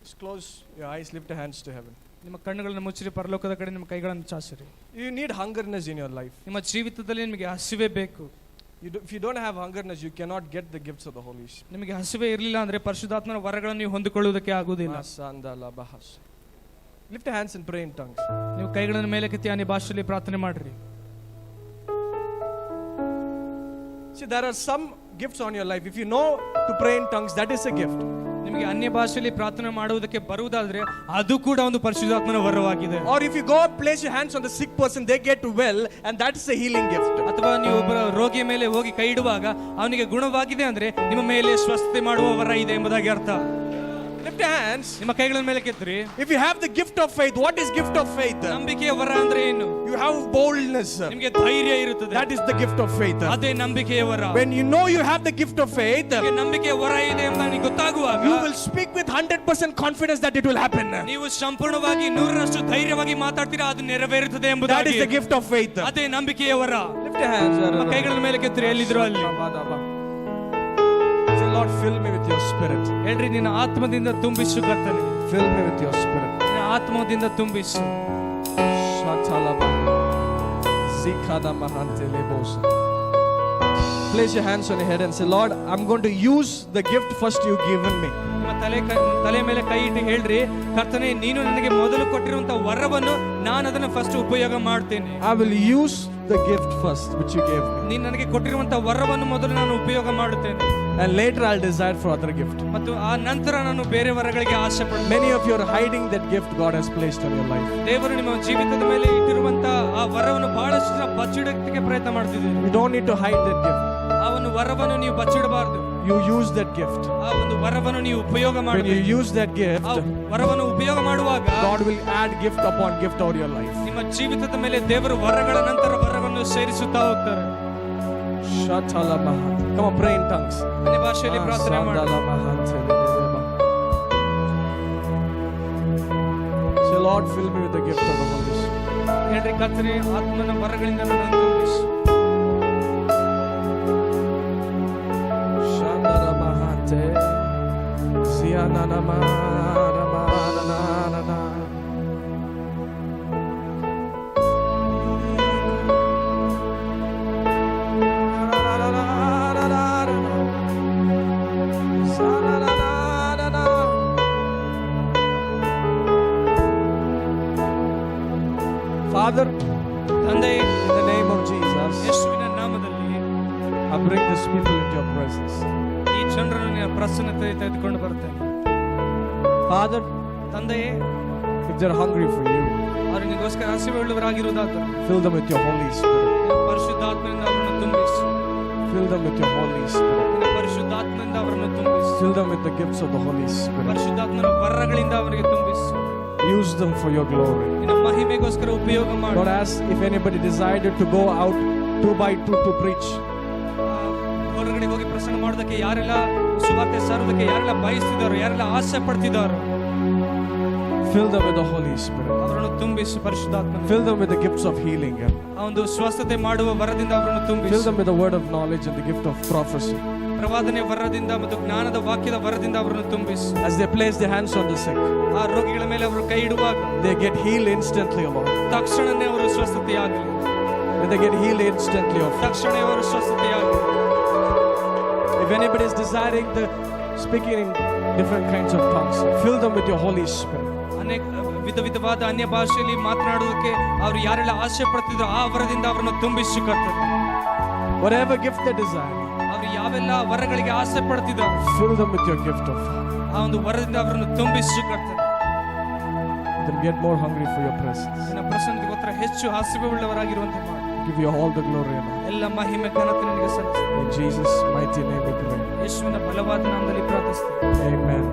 Just close your eyes, lift your hands to heaven. ನಿಮ್ಮ ಕಣ್ಣುಗಳನ್ನು ಮುಚ್ಚಿರಿ, ಪರಲೋಕದ ಕಡೆ ನಿಮ್ಮ ಕೈಗಳನ್ನು ಚಾಚಿರಿ. You need hungerness in your life. ನಿಮ್ಮ ಜೀವಿತದಲ್ಲಿ ನಿಮಗೆ ಹಸಿವೆ ಬೇಕು. If you don't have hungerness, you cannot get the gifts of the Holy Spirit. ನಿಮಗೆ ಹಸಿವೆ ಇರಲಿಲ್ಲ ಅಂದ್ರೆ ಪರಿಶುದ್ಧಾತ್ಮನ ವರಗಳನ್ನು ನೀವು ಹೊಂದಿಕೊಳ್ಳುವುದಕ್ಕೆ ಆಗುವುದಿಲ್ಲ. Lift your hands and pray in tongues. ನೀವು ಕೈಗಳನ್ನು ಮೇಲಕ್ಕೆತ್ತಿ ಅನ್ಯ ಭಾಷೆಯಲ್ಲಿ ಪ್ರಾರ್ಥನೆ ಮಾಡ್ರಿ. See, there are some gifts on your life. If you know to pray in tongues, that is a gift. ನಿಮಗೆ ಅನ್ಯ ಭಾಷೆಯಲ್ಲಿ ಪ್ರಾರ್ಥನೆ ಮಾಡುವುದಕ್ಕೆ ಬರುವುದಾದ್ರೆ ಅದು ಕೂಡ ಒಂದು ಪರಿಶುದ್ಧಾತ್ಮನ ವರವಾಗಿದೆ. Or if you go place your hands on the sick person, they get well, and that is a healing gift. ಅಥವಾ ನೀವು ಒಬ್ಬ ರೋಗಿಯ ಮೇಲೆ ಹೋಗಿ ಕೈ ಇಡುವಾಗ ಅವನಿಗೆ ಗುಣವಾಗಿದೆ ಅಂದ್ರೆ ನಿಮ್ಮ ಮೇಲೆ ಸ್ವಸ್ಥತೆ ಮಾಡುವ ವರ ಇದೆ ಎಂಬುದಾಗಿ ಅರ್ಥ. Lift your hands. ನಿಮ್ಮ ಕೈಗಳ ಮೇಲೆ ಕೆತ್ತಿರಿ. If you have the gift of faith, what is gift of faith? ನಂಬಿಕೆಯ ವರ ಅಂದ್ರೆ ಏನು? You have boldness. ನಿಮಗೆ ಧೈರ್ಯ ಇರುತ್ತದೆ. That is the gift of faith. ಅದೇ ನಂಬಿಕೆಯ ವರ. When you know you have the gift of faith, ನಿಮಗೆ ನಂಬಿಕೆಯ ವರ ಇದೆ ಎಂದು ನಿಮಗೆ ಗೊತ್ತಾಗುವಾಗ you will speak with 100% confidence that it will happen. ನೀವು ಸಂಪೂರ್ಣವಾಗಿ 100% ಧೈರ್ಯವಾಗಿ ಮಾತಾಡ್ತೀರಾ, ಅದು ನೆರವೇರುತ್ತದೆ ಎಂಬುದಾಗಿ. That is the gift of faith. ಅದೇ ನಂಬಿಕೆಯ ವರ. Lift your hands. ನಿಮ್ಮ ಕೈಗಳ ಮೇಲೆ ಕೆತ್ತಿರಿ, ಎಲ್ಲಿದ್ರು ಅಲ್ಲಿ. Say, Lord, fill me with your spirit. ಹೇಳ್ರಿ, ನಿನ್ನ ಆತ್ಮದಿಂದ ತುಂಬಿಸು ಕರ್ತನೇ. Fill me with your spirit. ನಿನ್ನ ಆತ್ಮದಿಂದ ತುಂಬಿಸು. Shatalaba. Zikada mahante lebosa. Place your hands on your head and say, Lord, I'm going to use the gift first you've given me. ನಿಮ್ಮ ತಲೆ ಮೇಲೆ ಕೈ ಇಟ್ಟು ಹೇಳ್ರಿ, ಕರ್ತನೇ ನೀನು ನನಗೆ ಮೊದಲು ಕೊಟ್ಟಿರುವಂತ ವರವನ್ನು ನಾನು ಅದನ್ನು ಫಸ್ಟ್ ಉಪಯೋಗ ಮಾಡ್ತೇನೆ. I will use the gift first which you gave me. ನೀನು ನನಗೆ ಕೊಟ್ಟಿರುವಂತ ವರವನ್ನು ಮೊದಲು ನಾನು ಉಪಯೋಗ ಮಾಡುತ್ತೇನೆ. And later I'll desire for other gift. ಮತ್ತು ಆ ನಂತರ ನಾನು ಬೇರೆ ವರಗಳಿಗೆ ಆಸೆ ಪಡ್ತೇನೆ. Many of you are hiding that gift God has placed on your life. ದೇವರು ನಿಮ್ಮ ಜೀವಿತದ ಮೇಲೆ ಇಟ್ಟಿರುವಂತ ಆ ವರವನ್ನು ಬಹಳಷ್ಟು ಜನ ಬಚ್ಚಿಡಕ್ಕೆ ಪ್ರಯತ್ನ ಮಾಡ್ತಿದ್ದೀರಿ. You don't need to hide that gift. ಆ ಒಂದು ವರವನ್ನು ನೀವು ಬಚ್ಚಿಡಬಾರದು. You use that gift. ಆ ಒಂದು ವರವನ್ನು ನೀವು ಉಪಯೋಗ When ಮಾಡಬೇಕು. you use that gift, ಆ ವರವನ್ನು ಉಪಯೋಗ ಮಾಡುವಾಗ God will add gift upon gift over your life. ನಿಮ್ಮ ಜೀವಿತದ ಮೇಲೆ ದೇವರು ವರಗಳ ನಂತರ ವರವನ್ನು ಸೇರಿಸುತ್ತಾ ಹೋಗ್ತಾರೆ. Shatala mahat. Come on, pray in tongues. ಅನ್ಯ ಭಾಷೆಯಲ್ಲಿ ಪ್ರಾರ್ಥನೆ ಮಾಡಿ. Say, Lord, fill me with the gift of the Holy Spirit. ಹೇಳ್ರಿ, ಕರ್ತನೇ ಆತ್ಮನ ವರಗಳಿಂದ ನನ್ನನ್ನು ತುಂಬಿಸು. Shandara mahate. Sianana manana. Father, ತಂದೆ, in the name of Jesus, ಯೇಸುವಿನ ನಾಮದಲ್ಲಿ I bring these people into your presence. ಈ ಜನರನ್ನು ನಿನ್ನ ಪ್ರಸನ್ನತೆ ತೆಗೆದುಕೊಂಡು ಬರ್ತೇನೆ. Father, ತಂದೆಯೇ, if they're hungry for you, ಅವರು ನಿನಗೋಸ್ಕರ ಹಸಿವುಳ್ಳವರಾಗಿರುವುದಾದರೆ fill them with your Holy Spirit. ನಿನ್ನ ಪರಿಶುದ್ಧಾತ್ಮದಿಂದ ಅವರನ್ನು ತುಂಬಿಸು. Fill them with your Holy Spirit. ನಿನ್ನ ಪರಿಶುದ್ಧಾತ್ಮದಿಂದ ಅವರನ್ನು ತುಂಬಿಸು. Fill them with the gifts of the Holy Spirit. ಪರಿಶುದ್ಧಾತ್ಮನ ವರಗಳಿಂದ ಅವರಿಗೆ ತುಂಬಿಸು. Use them for your glory. ನಿನ್ನ ಮಹಿಮೆಗೋಸ್ಕರ ಉಪಯೋಗ ಮಾಡು. Lord, as if anybody decided to go out 2 by 2 to preach, ಹೊರಗಡೆ ಹೋಗಿ ಪ್ರಸಂಗ ಮಾಡೋದಕ್ಕೆ ಯಾರೆಲ್ಲ ಸುವಾರ್ತೆ ಸಾರೋದಕ್ಕೆ ಯಾರೆಲ್ಲ ಬಯಸ್ತಿದ್ದಾರೋ, ಯಾರೆಲ್ಲ ಆಸೆ ಪಡ್ತಿದ್ದಾರೋ, fill them with the Holy Spirit. ಅವರನ್ನು ತುಂಬಿಸು ಪರಿಶುದ್ಧಾತ್ಮ. Fill them with the gifts of healing. ಆ ಒಂದು ಸ್ವಸ್ಥತೆ ಮಾಡುವ ವರದಿಂದ ಅವರನ್ನು Fill ತುಂಬಿಸು. them with the word of knowledge and the gift of prophecy. ಪ್ರವಾದನೆ ವರದಿಂದ ಮತ್ತು ಜ್ಞಾನದ ವಾಕ್ಯದ ವರದಿಂದ ಅವರನ್ನು ತುಂಬಿಸು. As they place their hands on the sick, ಆ ರೋಗಿಗಳ ಮೇಲೆ ಅವರು ಕೈ ಇಡುವಾಗ they get healed instantly, Lord. ತಕ್ಷಣನೇ ಅವರು ಸ್ವಸ್ಥತೆಯಾಗಲಿ. When they get healed instantly, oh Father. ತಕ್ಷಣ ಅವರು ಸ್ವಸ್ಥತೆಯಾಗಲಿ. If anybody is desiring the speaking in different kinds of tongues, fill them with your Holy Spirit. ಅನೇಕ ವಿಧವಾದ ಅನ್ಯ ಭಾಷೆಯಲ್ಲಿ ಮಾತನಾಡುವುದಕ್ಕೆ ಅವರು ಯಾರೆಲ್ಲ ಆಸೆ ಪಡ್ತಿದ್ರು ಆ ವರದಿಂದ ಅವರನ್ನು ತುಂಬಿಸು ಕರ್ತನೆ. Whatever gift they desire, ಅವರು ಯಾವೆಲ್ಲ ವರಗಳಿಗೆ ಆಸೆ ಪಡ್ತಿದ್ರು fill them with your gift of faith. ಆ ಒಂದು ವರದಿಂದ ಅವರನ್ನು ತುಂಬಿಸು ಕರ್ತನೆ. Then get more hungry for your presence. ನಿನ್ನ ಪ್ರಸನ್ನತೆಗೋಸ್ಕರ ಹೆಚ್ಚು ಹಸಿವುಳ್ಳವರಾಗಿರುವಂತೆ ಮಾಡು. Give you all the glory and honor. ಎಲ್ಲ ಮಹಿಮೆ ಘನತೆ ನಿನಗೆ ಸಲ್ಲಿಸುತ್ತೇನೆ. In Jesus' mighty name we pray. ಯೇಸುವಿನ ಬಲವಾದ ನಾಮದಲ್ಲಿ ಪ್ರಾರ್ಥಿಸುತ್ತೇನೆ. Amen.